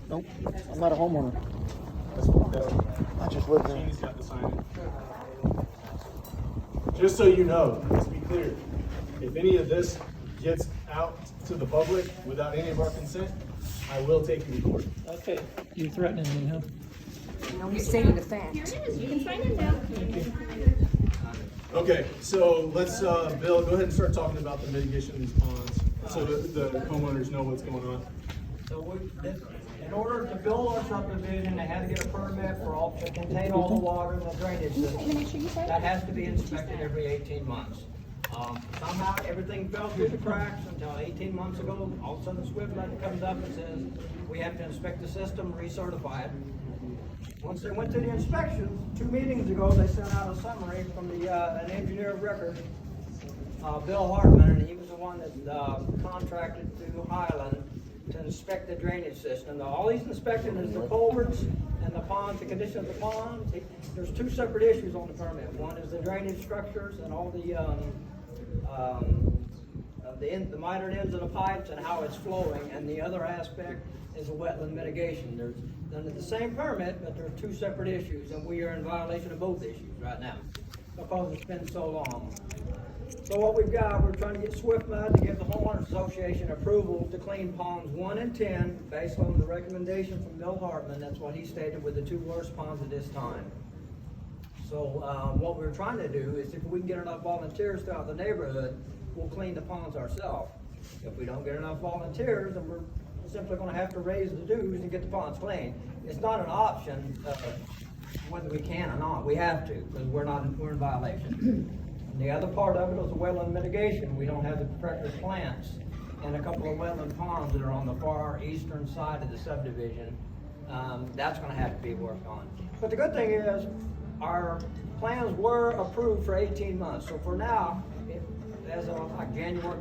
Nope, I'm not a homeowner. I just live there. He's got to sign it. Just so you know, let's be clear, if any of this gets out to the public without any of our consent, I will take you to court. Okay, you're threatening me, huh? No, he's stating the fact. Here it is, you can sign it now. Okay, so let's, Bill, go ahead and start talking about the mitigation of these ponds, so that the homeowners know what's going on. So in order to build our subdivision, they had to get a permit for all, to contain all the water in the drainage system. That has to be inspected every 18 months. Somehow, everything fell through the cracks until 18 months ago. All of a sudden, SWIFT comes up and says, we have to inspect the system, recertify it. Once they went to the inspection, 2 meetings ago, they sent out a summary from an engineer of record, Bill Hartman, and he was the one that contracted to Highland to inspect the drainage system. Now, all he's inspecting is the culverts and the ponds, the condition of the ponds. There's 2 separate issues on the permit. One is the drainage structures and all the mitered ends of the pipes and how it's flowing, and the other aspect is the wetland mitigation. There's under the same permit, but there are 2 separate issues, and we are in violation of both issues right now because it's been so long. So what we've got, we're trying to get SwiftMud to give the Homeowners Association approval to clean ponds 1 and 10 based on the recommendation from Bill Hartman. That's what he stated with the 2 worst ponds at this time. So what we're trying to do is if we can get enough volunteers throughout the neighborhood, we'll clean the ponds ourselves. If we don't get enough volunteers, then we're simply going to have to raise the dues and get the ponds clean. It's not an option whether we can or not. We have to because we're in violation. And the other part of it is the wetland mitigation. We don't have the protected plants and a couple of wetland ponds that are on the far eastern side of the subdivision. That's going to have to be worked on. But the good thing is our plans were approved for 18 months. So for now, as of like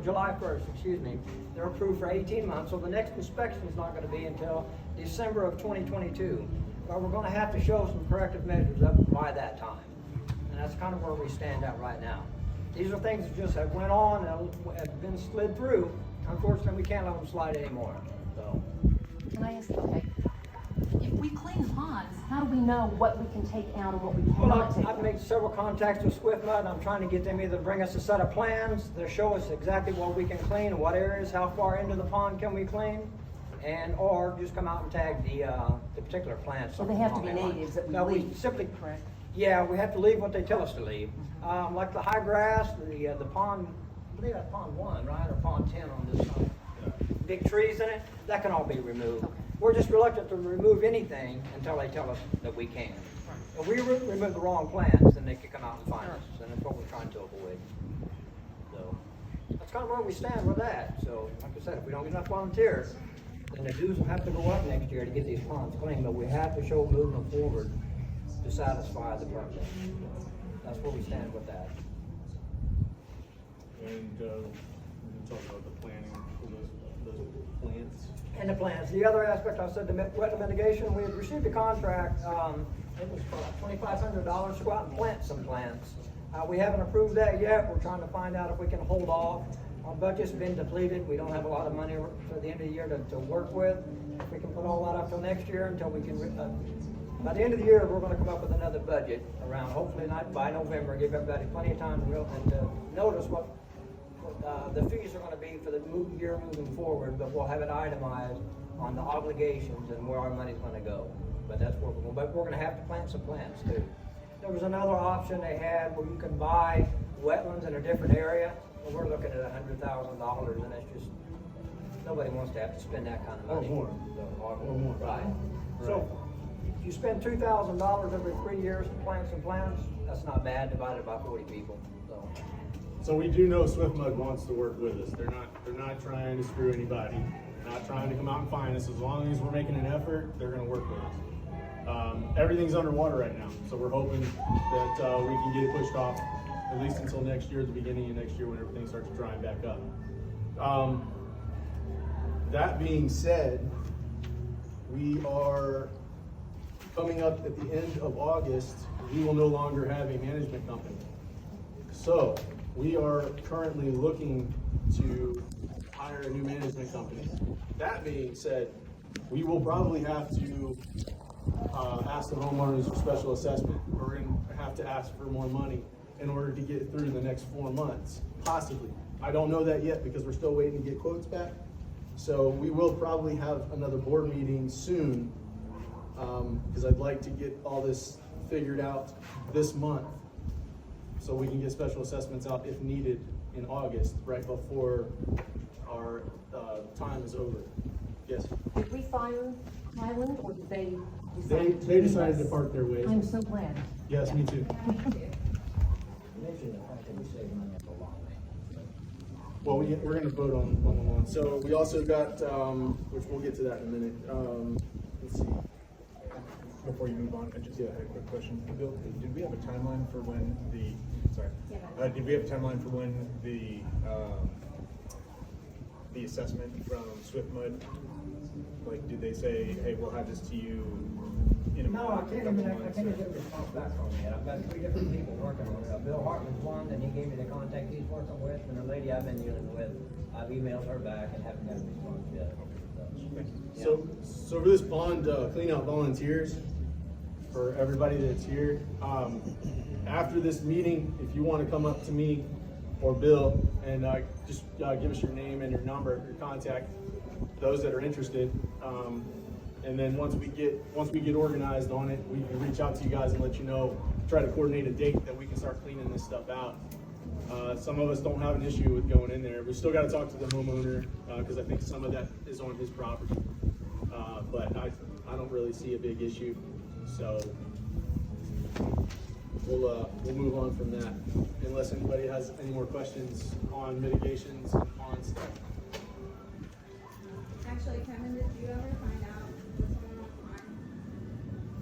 July 1st, excuse me, they're approved for 18 months. So the next inspection is not going to be until December of 2022. But we're going to have to show some corrective measures up by that time. And that's kind of where we stand at right now. These are things that just have went on and have been slid through. Unfortunately, we can't let them slide anymore. So. Can I ask, okay, if we clean the ponds, how do we know what we can take out and what we cannot take I've out? made several contacts with SwiftMud, and I'm trying to get them either to bring us a set of plans that show us exactly what we can clean and what areas, how far into the pond can we clean, and or just come out and tag the particular plants. So they have to be natives that we No, we leave. simply, Correct. yeah, we have to leave what they tell us to leave. Like the high grass, the pond, I believe that's pond 1, right, or pond 10 on this side. Big trees in it, that can all be removed. Okay. We're just reluctant to remove anything until they tell us that we can. If we remove the wrong plants, then they could come out and find us, and that's what we're trying to avoid. So, that's kind of where we stand with that. So, like I said, if we don't get enough volunteers, then the dues will have to go up next year to get these ponds clean, but we have to show movement forward to satisfy the permit. That's where we stand with that. And we can talk about the planning for those plants. And the plans. The other aspect, I said, the wetland mitigation, we had received a contract, it was for like $2,500 to go out and plant some plants. We haven't approved that yet. We're trying to find out if we can hold off. Our budget's been depleted. We don't have a lot of money for the end of the year to work with. If we can put all that up till next year until we can, by the end of the year, we're gonna come up with another budget around, hopefully not by November, give everybody plenty of time to notice what the fees are going to be for the year moving forward, but we'll have it itemized on the obligations and where our money's going to go. But that's where we're going. But we're going to have to plant some plants too. There was another option they had where you can buy wetlands in a different area. Well, we're looking at $100,000, and it's just nobody wants to have to spend that kind of money. Or more. Right. So if you spend $2,000 every 3 years to plant some plants, that's not bad divided by 40 people. So we do know SwiftMud wants to work with us. They're not trying to screw anybody. They're not trying to come out and find us. As long as we're making an effort, they're going to work with us. Everything's underwater right now, so we're hoping that we can get it pushed off at least until next year, at the beginning of next year, when everything starts drying back up. That being said, we are coming up at the end of August. We will no longer have a management company. So we are currently looking to hire a new management company. That being said, we will probably have to ask the homeowners for special assessment. We're gonna have to ask for more money in order to get through the next 4 months, possibly. I don't know that yet because we're still waiting to get quotes back. So we will probably have another board meeting soon, because I'd like to get all this figured out this month, so we can get special assessments out if needed in August, right before our time is over. Yes? Did we fire Highland or did they They decide? decided to part their ways. I'm so glad. Yes, me too. Well, we're gonna vote on the one. So we also got, which we'll get to that in a minute. Let's see. Before you move on, I just had a quick question. Bill, did we have a timeline for when did we have a timeline for when the assessment from Swift Mud, like, did they say, hey, we'll have this to you in a No, I month, can't couple even, I months, can't or- even get a response back from yet. I've got 3 different people working on it. Bill Hartman's one, and he gave me the contact he's working with, and the lady I've been dealing with, I've emailed her back and haven't got a response yet. Thank you. So for this bond clean out volunteers, for everybody that's here, after this meeting, if you want to come up to me or Bill and just give us your name and your number, your contact, those that are interested, and then once we get organized on it, we can reach out to you guys and let you know, try to coordinate a date that we can start cleaning this stuff out. Some of us don't have an issue with going in there. We still got to talk to the homeowner, because I think some of that is on his property. But I don't really see a big issue, so we'll move on from that, unless anybody has any more questions on mitigations and on stuff. Actually, Kevin, did you ever find out what's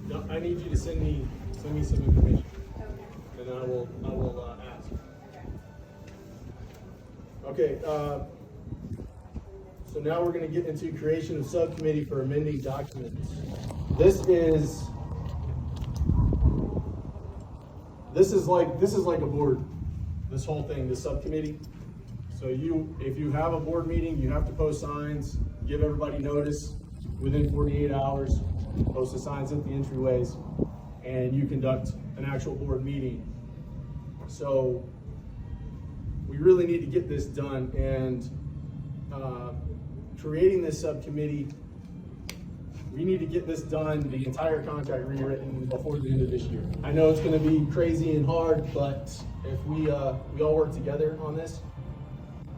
going on? No, I need you to send me some information, Okay. and then I will ask. Okay. Okay, so now we're gonna get into creation of subcommittee for amending documents. This is like a board, this whole thing, this subcommittee. So if you have a board meeting, you have to post signs, give everybody notice within 48 hours, post the signs at the entryways, and you conduct an actual board meeting. So we really need to get this done, and creating this subcommittee, we need to get this done, the entire contract rewritten before the end of this year. I know it's gonna be crazy and hard, but if we all work together on this,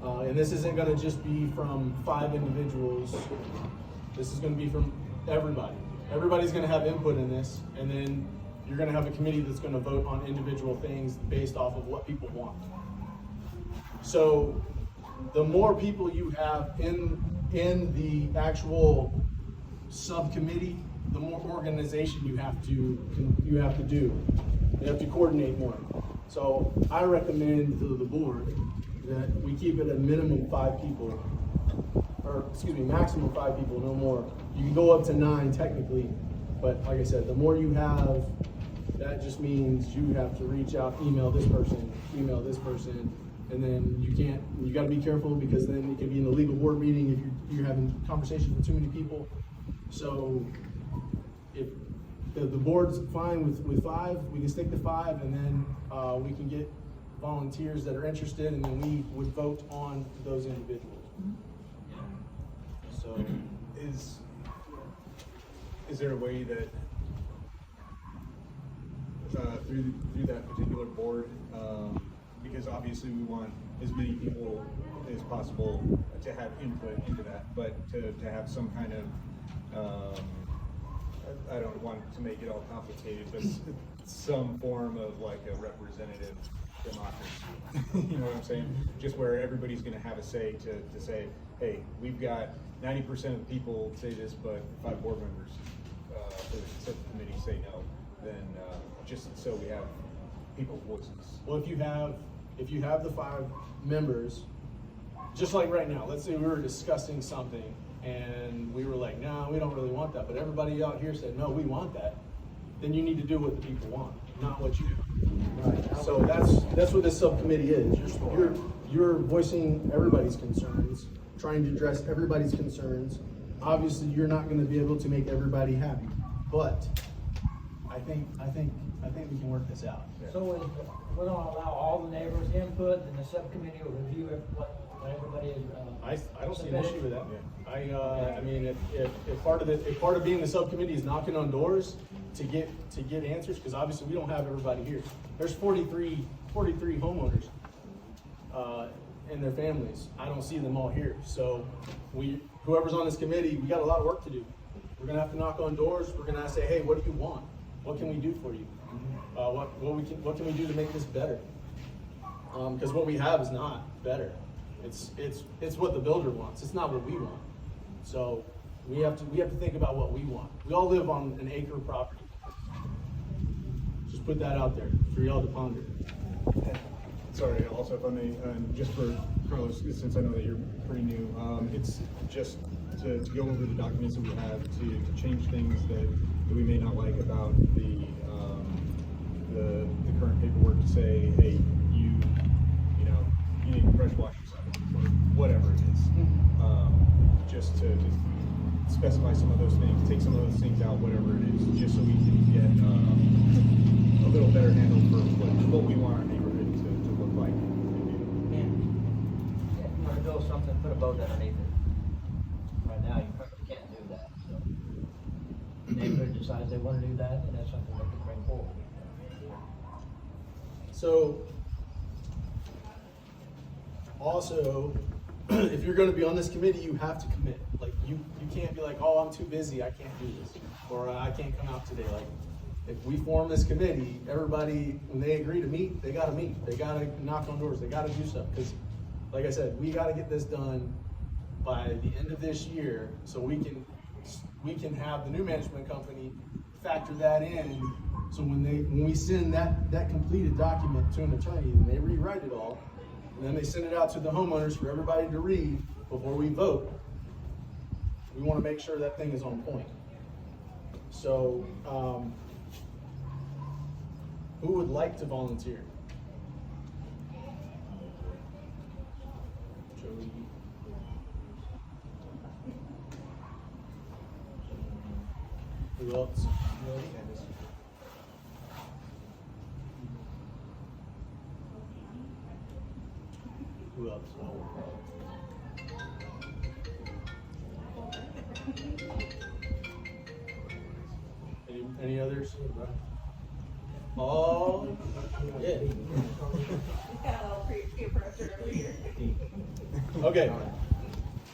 and this isn't gonna just be from 5 individuals, this is gonna be from everybody. Everybody's gonna have input in this, and then you're gonna have a committee that's gonna vote on individual things based off of what people want. So the more people you have in the actual subcommittee, the more organization you have to do. You have to coordinate more. So I recommend to the board that we keep it a minimum 5 people, or excuse me, maximum 5 people, no more. You can go up to 9 technically, but like I said, the more you have, that just means you have to reach out, email this person, and then you gotta be careful, because then it can be in the legal board meeting if you're having conversations with too many people. So if the board's fine with 5, we can stick to 5, and then we can get volunteers that are interested, and then we would vote on those individuals. So Is there a way that through that particular board, because obviously we want as many people as possible to have input into that, but to have some kind of I don't want to make it all complicated, but some form of like a representative democracy. You know what I'm saying? Just where everybody's going to have a say to say, hey, we've got 90% of the people say this, but 5 board members for the subcommittee say no. Then just so we have people's voices. well, if you have the 5 members, just like right now, let's say we were discussing something and we were like, no, we don't really want that, but everybody out here said, no, we want that, then you need to do what the people want, not what you do. So that's what this subcommittee is. You're voicing everybody's concerns, trying to address everybody's concerns, obviously you're not gonna be able to make everybody happy, but I think we can work this out. So we're gonna allow all the neighbors input, and the subcommittee will review what everybody is. I don't see an issue with that. I mean, if part of being the subcommittee is knocking on doors to get answers, because obviously we don't have everybody here. There's 43 homeowners, and their families. I don't see them all here. So whoever's on this committee, we got a lot of work to do. We're gonna have to knock on doors. We're gonna have to say, hey, what do you want? What can we do for you? What can we do to make this better? Because what we have is not better. It's what the builder wants. It's not what we want. So we have to think about what we want. We all live on an acre of property. Just put that out there for y'all to ponder. Sorry, also if I may, just for Carlos, since I know that you're pretty new, it's just to go over the documents that we have to change things that we may not like about the current paperwork, to say, hey, you need to pressure wash yourself, or whatever it is. Just to specify some of those things, take some of those things out, whatever it is, just so we can get a little better handle for what we want our neighborhood to look like. If you wanna build something, put a boat underneath it. Right now, you probably can't do that, so. The neighborhood decides they wanna do that, and that's something they can bring forward. So, also, if you're gonna be on this committee, you have to commit. Like, you can't be like, oh, I'm too busy, I can't do this, or I can't come out today. Like, if we form this committee, everybody, when they agree to meet, they gotta meet. They gotta knock on doors, they gotta do stuff. Because, like I said, we gotta get this done by the end of this year, so we can have the new management company factor that in. So when we send that completed document to an attorney, and they rewrite it all, and then they send it out to the homeowners for everybody to read before we vote, we want to make sure that thing is on point. So, who would like to volunteer? Jody. Who else? Who else? Any others? Oh, yeah. Got a little peer pressure over here. Okay.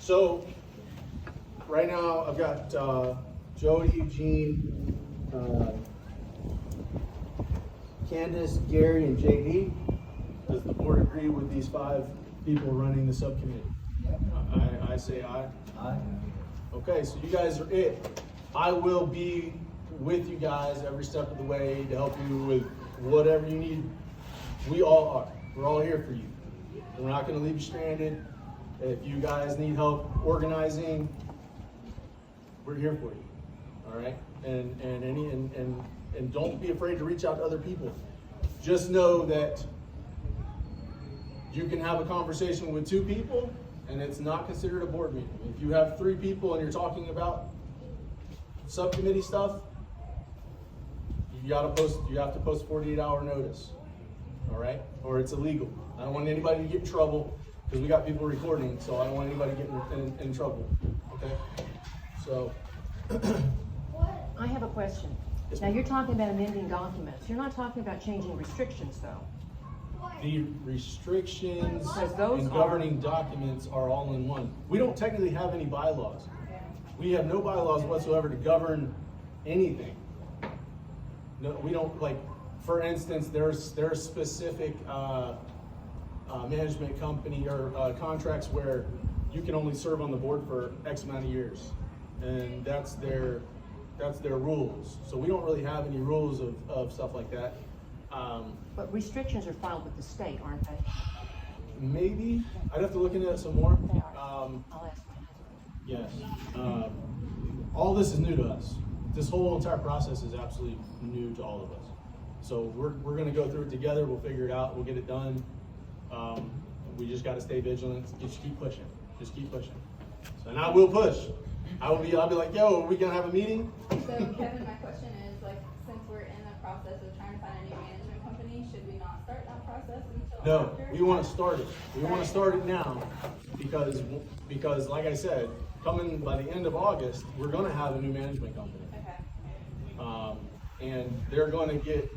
So, right now I've got Jody, Gene, Candace, Gary, and JD. Does the board agree with these 5 people running the subcommittee? I say aye. Aye. Okay, so you guys are it. I will be with you guys every step of the way to help you with whatever you need. We all are. We're all here for you. We're not going to leave you stranded. If you guys need help organizing, we're here for you. All right, and don't be afraid to reach out to other people. Just know that you can have a conversation with 2 people, and it's not considered a board meeting. If you have 3 people and you're talking about subcommittee stuff, you have to post 48-hour notice. All right, or it's illegal. I don't want anybody to get in trouble, because we got people recording, so I don't want anybody getting in trouble. Okay, so. I have a question. Yes, Now, ma'am. you're talking about amending documents. You're not talking about changing restrictions, though. The restrictions Because those and governing documents are all in one. We don't technically have any bylaws. We have no bylaws whatsoever to govern anything. No, we don't, like, for instance, there's specific management company or contracts where you can only serve on the board for X amount of years, and that's their rules. So we don't really have any rules of stuff like that. But restrictions are filed with the state, aren't they? Maybe I'd have to look into that some more. They are. I'll ask my husband. Yes. All this is new to us. This whole entire process is absolutely new to all of us. So we're going to go through it together. We'll figure it out. We'll get it done. We just got to stay vigilant. Just keep pushing. Just keep pushing. So, and I will push. I'll be like, yo, are we gonna have a meeting? So Kevin, my question is, like, since we're in the process of trying to find a new management company, should we not start that process until No, after? we wanna start it. We wanna start it now because like I said, coming by the end of August, we're gonna have a new management company. Okay, And they're gonna get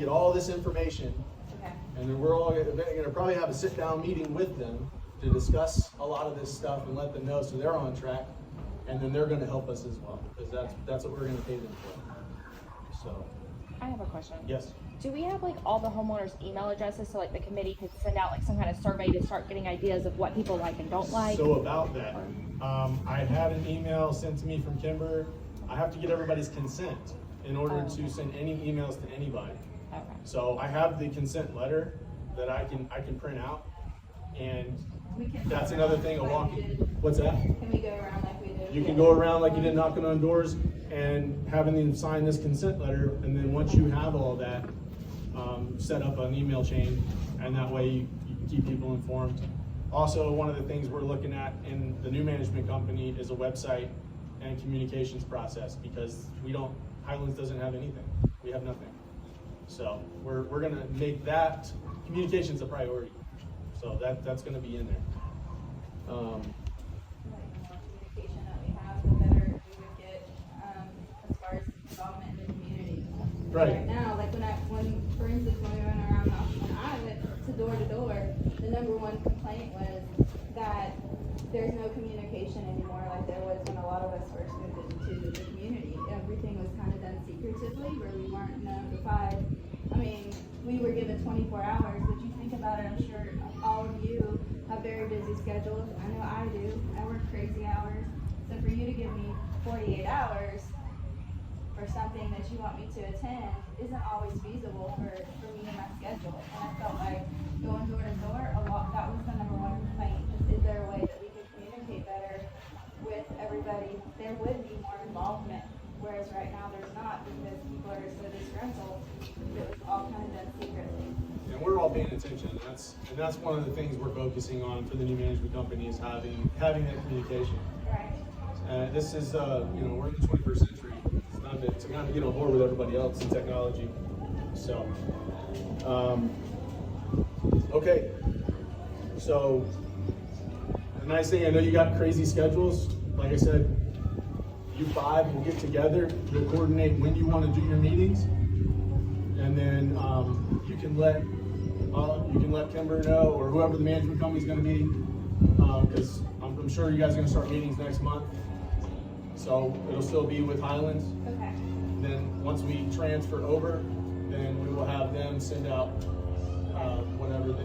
all this information, okay, and then we're all gonna probably have a sit-down meeting with them to discuss a lot of this stuff and let them know so they're on track, and then they're gonna help us as well, because that's what we're gonna pay them for. So, I have a question. yes. Do we have like all the homeowners' email addresses so like the committee could send out like some kind of survey to start getting ideas of what people like and don't like? So about that, I had an email sent to me from Kimber. I have to get everybody's consent in order to send any emails to anybody. Okay. So I have the consent letter that I can print out, and we can. that's go another around thing of like walking. we did. What's that? Can we go around like we did? You can go around like you did knocking on doors and having them sign this consent letter, and then once you have all that, set up an email chain, and that way you can keep people informed. Also, one of the things we're looking at in the new management company is a website and communications process, because Highlands doesn't have anything. We have nothing. So we're gonna make that communications a priority. So that's gonna be in there. Like, the more communication that we have, the better we would get, as far as involvement in the community. Right. Now, like for instance, when we went around, when I went to door, the number one complaint was that there's no communication anymore like there was when a lot of us first moved into the community. Everything was kind of done secretively, where we weren't notified. I mean, we were given 24 hours, but you think about it, I'm sure all of you have very busy schedules. I know I do. I work crazy hours. So for you to give me 48 hours for something that you want me to attend isn't always feasible for me and my schedule. And I felt like going door to door, that was the number one complaint. Is there a way that we could communicate better with everybody? There would be more involvement, whereas right now there's not, because people are so disgruntled. It was all kind of done secretly. And we're all paying attention, and that's one of the things we're focusing on for the new management company, is having that communication. Right. This is, we're in the 21st century. It's time to get on board with everybody else in technology. So, okay. So, the nice thing, I know you got crazy schedules. Like I said, you five will get together. You'll coordinate when you want to do your meetings, and then you can let Kimber know, or whoever the management company is going to be, because I'm sure you guys are going to start meetings next month. So it'll still be with Highlands. Okay. Then once we transfer over, then we will have them send out whatever they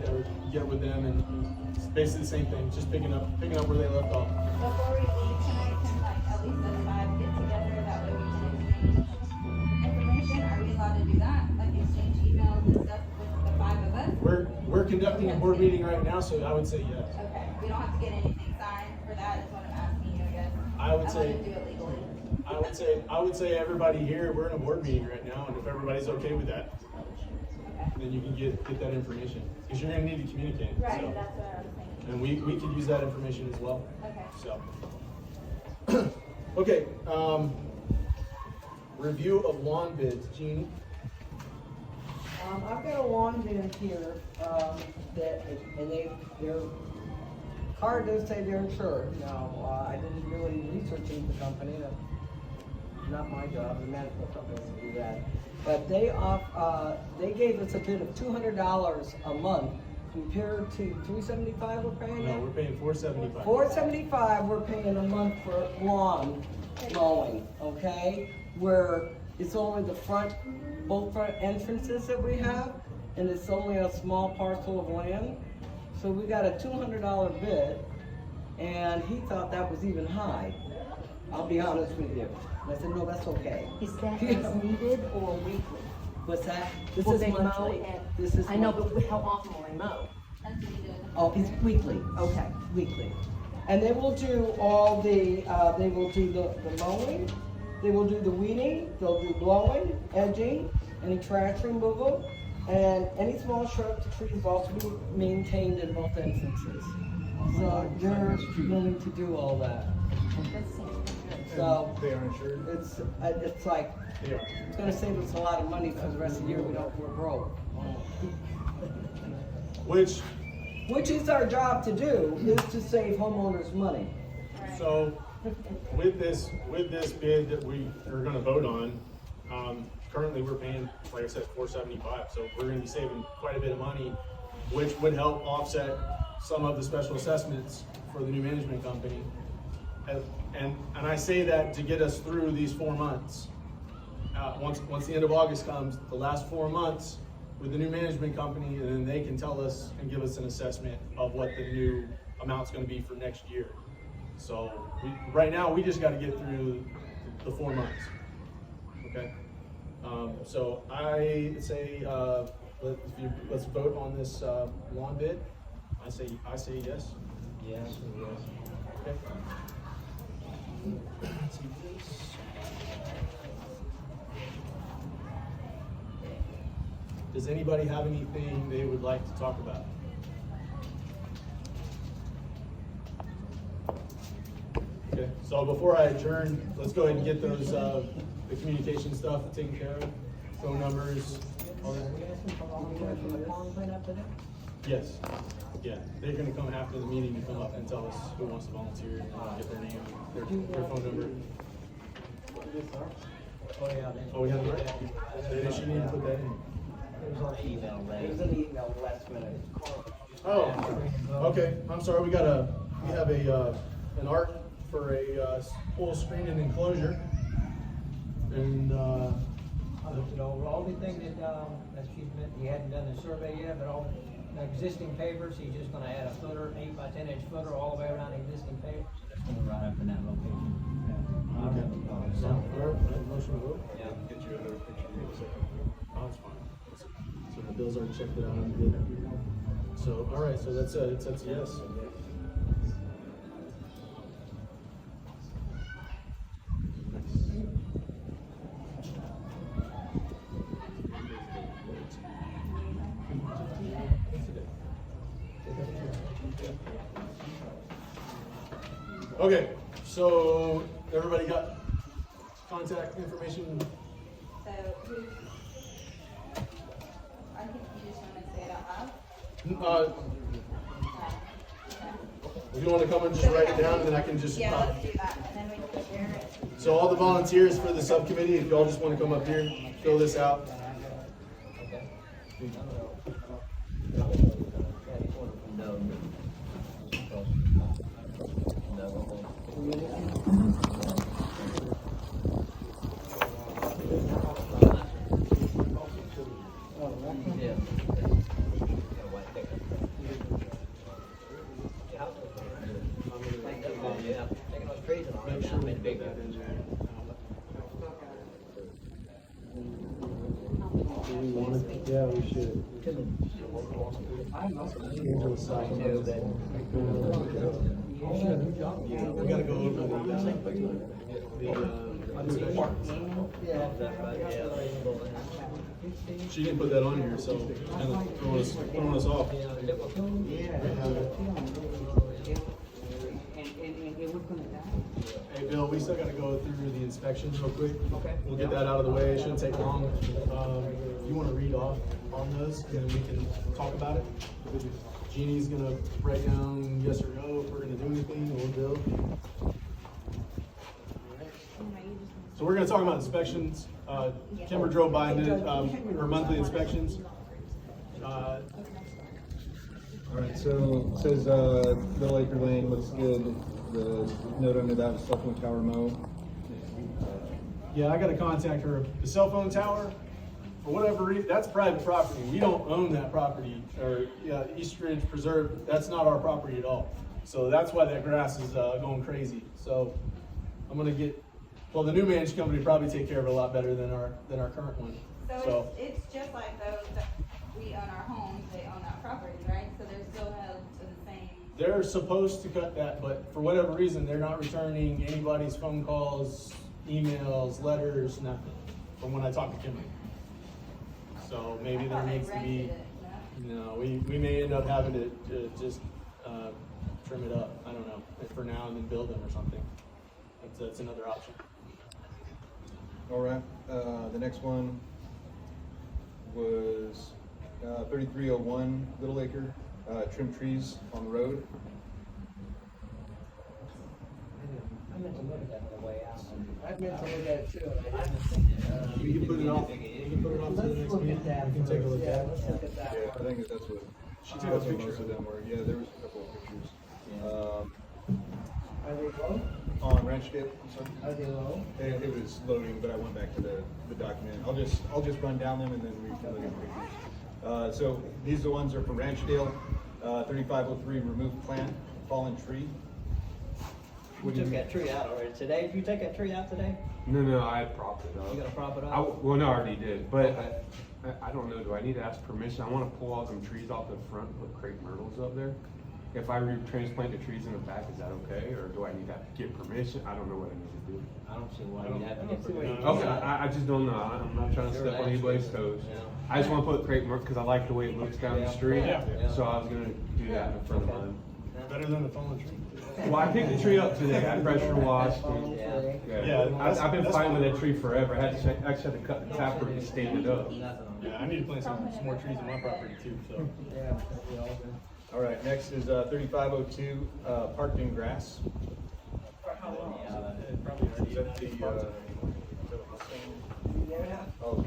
get with them, and it's basically the same thing, just picking up where they left off. Before we leave tonight, can like at least us five get together, that way we can exchange information? Are we allowed to do that? Like exchange emails and stuff with the five of us? We're conducting a board meeting right now, so I would say yes. Okay, we don't have to get anything signed for that, is what I'm asking you, I guess. I would say- wouldn't do it legally. I would say everybody here, we're in a board meeting right now, and if everybody's okay with that, Okay. then you can get that information, because you're gonna need to communicate. Right, so. that's what I was thinking. And we could use that information as well. Okay. So, okay, review of lawn bids, Jeannie. I've got a lawn bid here, and their card does say they're insured. Now, I didn't really research into the company, that's not my job, the management company has to do that. But they gave us a bid of $200 a month compared to $375 we're paying now? No, we're paying $475. $475 we're paying a month for lawn mowing, okay? Where it's only both front entrances that we have, and it's only a small parcel of land. So we got a $200 bid, and he thought that was even high. I'll be honest with you. And I said, no, that's okay. Is that as needed or weekly? What's that? This Will is they mow monthly. and- This is I know, monthly. but how often will they mow? That's what we did. Oh, it's weekly. Okay. Weekly. And they will do all the, they will do the mowing, they will do the weeding, they'll do blowing, edging, any trash removal, and any small shrubs, trees will also be maintained in both instances. So they're willing to do all that. That seems pretty good. So They aren't sure. it's like, They are. it's gonna save us a lot of money for the rest of the year. We're broke. Which is our job to do, is to save homeowners money. So, with this bid that we are gonna vote on, currently we're paying, like I said, $475, so we're gonna be saving quite a bit of money, which would help offset some of the special assessments for the new management company. And I say that to get us through these 4 months. Once the end of August comes, the last 4 months with the new management company, and then they can tell us and give us an assessment of what the new amount's gonna be for next year. So, right now, we just gotta get through the 4 months, okay? So I say, let's vote on this, lawn bid. I say yes. Yes, yes. Okay. Let's see this. Does anybody have anything they would like to talk about? Okay, so before I adjourn, let's go ahead and get those, the communication stuff taken care of, phone numbers, all that. Yes, yeah, they're gonna come after the meeting and come up and tell us who wants to volunteer and get their name, their phone number. Oh, yeah. Oh, we have it right? They should need to put that in. It was on the email, It right? was an email last minute. Oh, okay, I'm sorry, we have an art for a full screen and enclosure. And, The only thing that she's meant, he hadn't done the survey yet, but all the existing papers, he's just gonna add a footer, 8 by 10 inch footer all the way around the existing papers. So that's gonna run up in that location. all right, motion to vote? Yeah. Get you another picture. Oh, that's fine. So the Bill's already checked it out and did it. So, all right, so that's a yes. Okay, so everybody got contact information? So who's, I think you just want to say it out loud. If you want to come and just write it down, then I can just. Yeah, let's do that, and then we can share it. So all the volunteers for the subcommittee, if y'all just want to come up here, fill this out. Yeah, we should. We gotta go over the inspections. She didn't put that on here, so kind of throwing us off. Hey, Bill, we still gotta go through the inspections real quick. Okay. We'll get that out of the way, it shouldn't take long. You wanna read off on those, and then we can talk about it? Jeannie's gonna write down yes or no, if we're gonna do anything, or Bill. So we're gonna talk about inspections. Kimber drove by and did, her monthly inspections. All right, so it says, Middle Acre Lane looks good. The note under that was cell phone tower mow. Yeah, I gotta contact her. The cell phone tower, for whatever reason, that's private property. We don't own that property, or, yeah, EastRidge Preserve, that's not our property at all. So that's why that grass is, going crazy. So I'm gonna get, well, the new managed company probably take care of it a lot better than our current one. So it's just like those that we own our homes, they own that property, right? So they're still held to the same. They're supposed to cut that, but for whatever reason, they're not returning anybody's phone calls, emails, letters, nothing, from when I talked to Kimberly. So maybe there needs to be, no, we may end up having to just, trim it up, I don't know, for now and then build them or something. That's another option. All right, the next one was 3301 Little Acre, trim trees on the road. I meant to look at that on the way out. I meant to look at it too. We can put it off. We can put it off to the Let's next look meeting. at that. We can take a look Yeah, at let's it. look at that. Yeah, I think that's what, She took a that's what picture most of of it. them were. Yeah, there was a couple of pictures. Are they low? On Ranchdale, I'm sorry. Are they low? It was loading, but I went back to the document. I'll just run down them and then we can look at the pictures. So these are the ones that are for Ranchdale, 3503 remove plant, fallen tree. We took that tree out already today. Did you take that tree out today? No, I propped it up. You gotta prop it I, up? well, no, I already did, but I don't know, do I need to ask permission? I wanna pull all some trees off the front and put crepe myrtles up there. If I transplant the trees in the back, is that okay, or do I need to get permission? I don't know what I need to do. I don't see why you have to get see why you- permission. Okay, I just don't know, I'm not trying to step on anybody's toes. I just wanna put crepe myrtle, cause I like the way it looks down the street, Yeah. so I was gonna do that in front of mine. Better than the fallen tree. Well, I picked the tree up today, I pressure washed and, Yeah. yeah, I've been fighting with that tree forever, I actually had to cut the taproot and stand it up. Nothing on Yeah, I need to plant some more trees on my property too, so. Yeah, we all do. All right, next is 3502 parked in grass. Probably Is that the, Yeah. oh,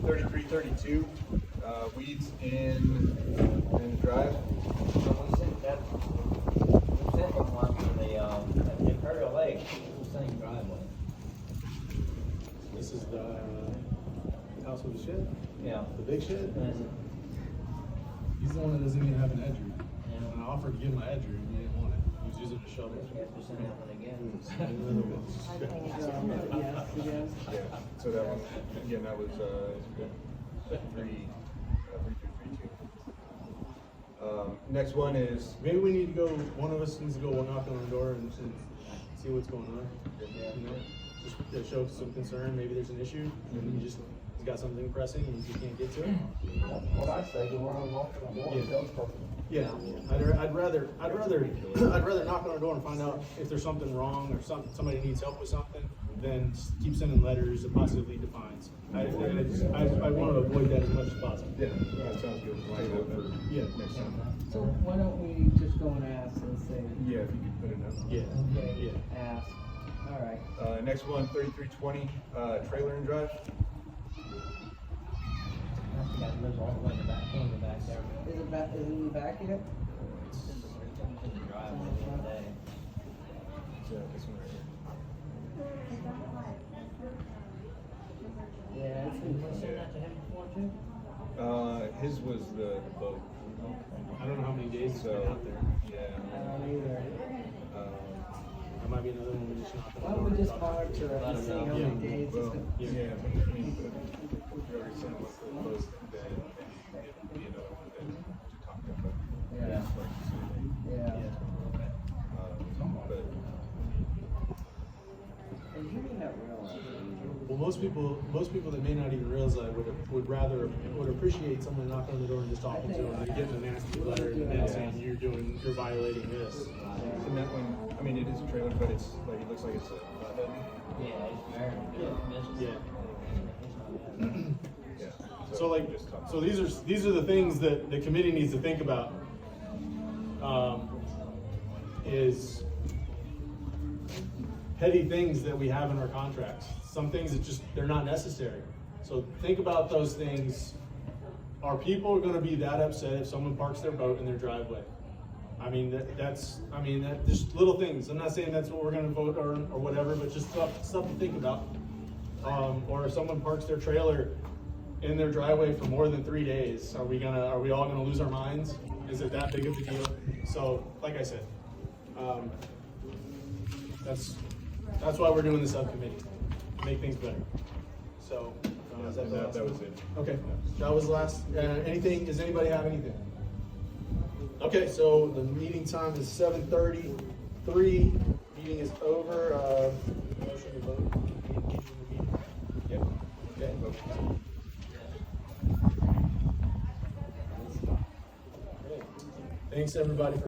3332 weeds in the drive. So we sent that, we sent them one for the, Imperial Lake, same driveway. This is the house with the shed, Yeah. the big shed. And- He's the one that doesn't even have an edge room. And I offered to give him an edge room, he didn't want it. He was using a shovel. You have to send that one again. Yes, yes. Yeah, so that one, again, that was 3332. Next one is, Maybe we need to go, one of us needs to go knock on the door and see what's going on. You know, just to show some concern, maybe there's an issue, and he just, he's got something pressing and he can't get to it. What I say, go around and walk on the door. Yeah, I'd rather knock on our door and find out if there's something wrong or somebody needs help with something than keep sending letters and possibly to fines. I want to avoid that as much as possible. yeah, that sounds good. Like that for Yeah. next time. So why don't we just go and ask and say, Yeah, if you could put it up. Yeah, okay, yeah. ask, all right. Next one, 3320 trailer and drive. That lives all the way in the back there. Is it back, is it in the back yet? It's in the driveway the other day. So this one right here. Yeah, it's Did in you send that to him before too? His was the boat. I don't know how many days it's been So, out there. yeah. I don't either. That might be another one we just knock on. Why don't we just monitor it and see how many Yeah. days it's Well, gonna. yeah, but I mean, if you already sent one for the boat, then it would be another one then to talk about. Yeah. Like you said. Yeah. But And you may not realize. Well, most people that may not even realize that would appreciate someone knocking on the door and just talking to them and getting a nasty letter and then saying you're violating this. and that one, I mean, it is a trailer, but it's like, it looks like it's a flatbed. Yeah, it's very good. Yeah. Yeah. So like, just talk. so these are the things that the committee needs to think about. Is petty things that we have in our contracts. Some things that just, they're not necessary. So think about those things. Are people gonna be that upset if someone parks their boat in their driveway? I mean, that's just little things. I'm not saying that's what we're gonna vote or whatever, but just stuff to think about. Or if someone parks their trailer in their driveway for more than 3 days, are we all gonna lose our minds? Is it that big of a deal? So, like I said, that's why we're doing the subcommittee, make things better. So, is that the last That one? was it. Okay, that was the last, anything, does anybody have anything? Okay, so the meeting time is 7:33, meeting is over, motion to vote. Yep. Okay. Thanks, everybody.